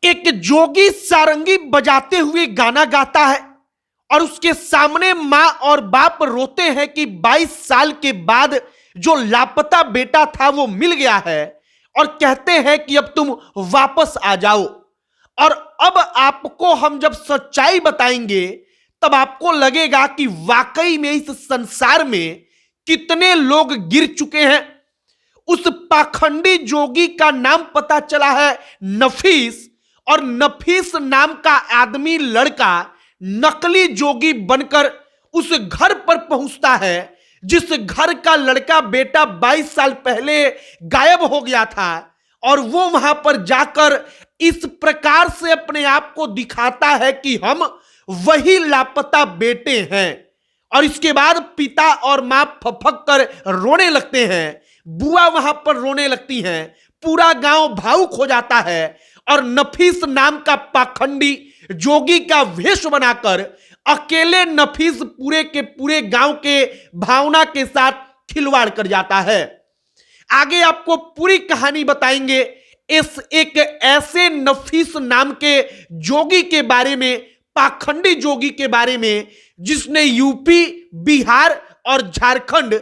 एक जोगी सारंगी बजाते हुए गाना गाता है और उसके सामने मां और बाप रोते हैं कि 22 साल के बाद जो लापता बेटा था वो मिल गया है और कहते हैं कि अब तुम वापस आ जाओ। और अब आपको हम जब सच्चाई बताएंगे तब आपको लगेगा कि वाकई में इस संसार में कितने लोग गिर चुके हैं। उस पाखंडी जोगी का नाम पता चला है नफीस, और नफीस नाम का आदमी लड़का नकली जोगी बनकर उस घर पर पहुंचता है जिस घर का लड़का बेटा 22 साल पहले गायब हो गया था, और वो वहां पर जाकर इस प्रकार से अपने आप को दिखाता है कि हम वही लापता बेटे हैं। और इसके बाद पिता और मां फफक कर रोने लगते हैं, बुआ वहां पर रोने लगती हैं, पूरा गांव भावुक हो जाता है और नफीस नाम का पाखंडी जोगी का वेश बनाकर अकेले नफीस पूरे के पूरे गांव के भावना के साथ खिलवाड़ कर जाता है। आगे आपको पूरी कहानी बताएंगे इस एक ऐसे नफीस नाम के जोगी के बारे में, पाखंडी जोगी के बारे में, जिसने यूपी, बिहार और झारखंड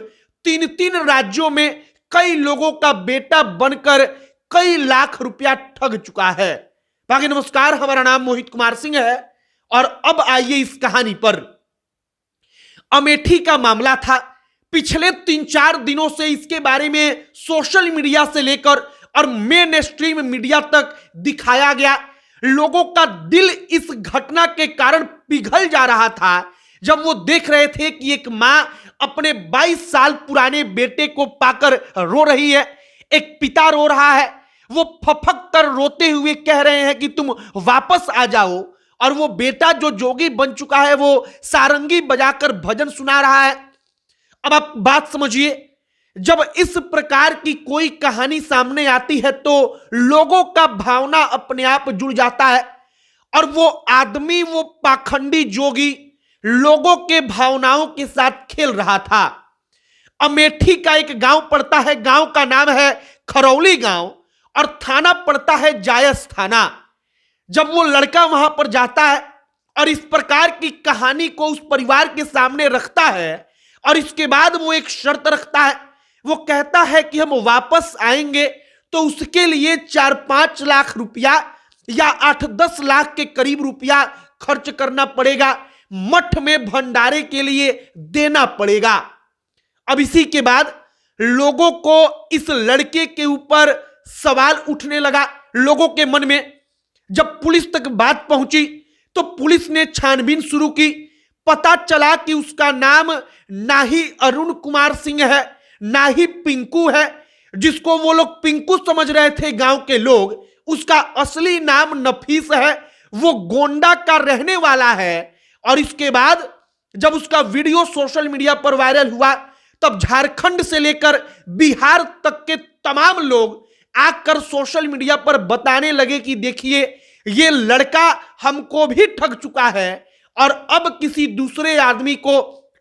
तीन राज्यों में कई लोगों का बेटा बनकर कई लाख रुपया ठग चुका है। बाकी नमस्कार, हमारा नाम मोहित कुमार सिंह है और अब आइए इस कहानी पर। अमेठी का मामला था। पिछले 3-4 दिनों से इसके बारे में सोशल मीडिया से लेकर और मेन स्ट्रीम मीडिया तक दिखाया गया। लोगों का दिल इस घटना के कारण पिघल जा रहा था जब वो देख रहे थे कि एक मां अपने 22 साल पुराने बेटे को पाकर रो रही है, एक पिता रो रहा है, वो फफक कर रोते हुए कह रहे हैं कि तुम वापस आ जाओ, और वो बेटा जो जोगी बन चुका है वो सारंगी बजाकर भजन सुना रहा है। अब आप बात समझिए, जब इस प्रकार की कोई कहानी सामने आती है तो लोगों का भावना अपने आप जुड़ जाता है, और वो आदमी, वो पाखंडी जोगी लोगों के भावनाओं के साथ खेल रहा था। अमेठी का एक गांव पड़ता है, गांव का नाम है खरौली गांव और थाना पड़ता है जायस थाना। जब वो लड़का वहां पर जाता है और इस प्रकार की कहानी को उस परिवार के सामने रखता है और इसके बाद वो एक शर्त रखता है, वो कहता है कि हम वापस आएंगे तो उसके लिए 4-5 लाख रुपया या 8-10 लाख के करीब रुपया खर्च करना पड़ेगा, मठ में भंडारे के लिए देना पड़ेगा। अब इसी के बाद लोगों को इस लड़के के ऊपर सवाल उठने लगा लोगों के मन में। जब पुलिस तक बात पहुंची तो पुलिस ने छानबीन शुरू की। पता चला कि उसका नाम ना ही अरुण कुमार सिंह है, ना ही पिंकू है, जिसको वो लोग पिंकू समझ रहे थे गांव के लोग, उसका असली नाम नफीस है। वो गोंडा का रहने वाला है। और इसके बाद जब उसका वीडियो सोशल मीडिया पर वायरल हुआ तब झारखंड से लेकर बिहार तक के तमाम लोग आकर सोशल मीडिया पर बताने लगे कि देखिए ये लड़का हमको भी ठग चुका है और अब किसी दूसरे आदमी को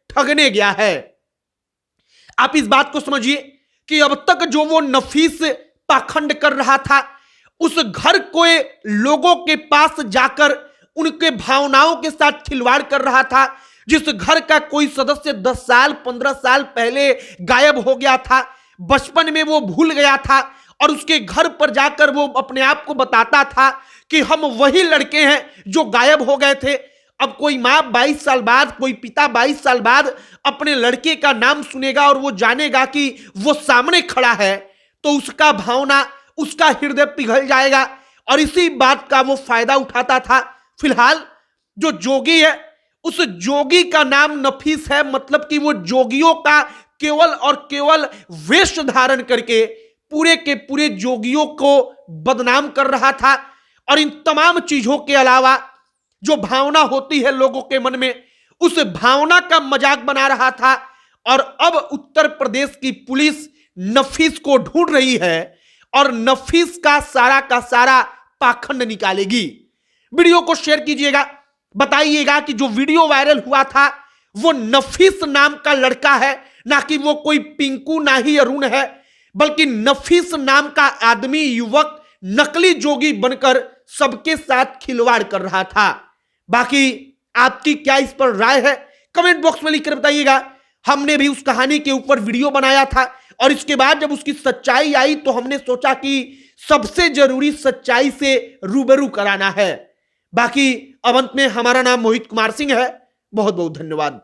ठगने गया है। आप इस बात को समझिए कि अब तक जो वो नफीस पाखंड कर रहा था, उस घर को लोगों के पास जाकर उनके भावनाओं के साथ खिलवाड़ कर रहा था, जिस घर का कोई सदस्य 10 साल 15 साल पहले गायब हो गया था, बचपन में वो भूल गया था, और उसके घर पर जाकर वो अपने आप को बताता था कि हम वही लड़के हैं जो गायब हो गए थे। अब कोई माँ 22 साल बाद, कोई पिता 22 साल बाद अपने लड़के का नाम सुनेगा और वो जानेगा कि वो सामने खड़ा है तो उसका भावना, उसका हृदय पिघल जाएगा, और इसी बात का वो फायदा उठाता था। फिलहाल जो जोगी है उस जोगी का नाम नफीस है, मतलब कि वो जोगियों का केवल और केवल वेश धारण करके पूरे के पूरे जोगियों को बदनाम कर रहा था। और इन तमाम चीजों के अलावा जो भावना होती है लोगों के मन में, उस भावना का मजाक बना रहा था। और अब उत्तर प्रदेश की पुलिस नफीस को ढूंढ रही है और नफीस का सारा पाखंड निकालेगी। वीडियो को शेयर कीजिएगा, बताइएगा कि जो वीडियो वायरल हुआ था वो नफीस नाम का लड़का है, ना कि वो कोई पिंकू, ना ही अरुण है, बल्कि नफीस नाम का आदमी, युवक नकली जोगी बनकर सबके साथ खिलवाड़ कर रहा था। बाकी आपकी क्या इस पर राय है, कमेंट बॉक्स में लिखकर बताइएगा। हमने भी उस कहानी के ऊपर वीडियो बनाया था और इसके बाद जब उसकी सच्चाई आई तो हमने सोचा कि सबसे जरूरी सच्चाई से रूबरू कराना है। बाकी अब अंत में हमारा नाम मोहित कुमार सिंह है। बहुत बहुत धन्यवाद।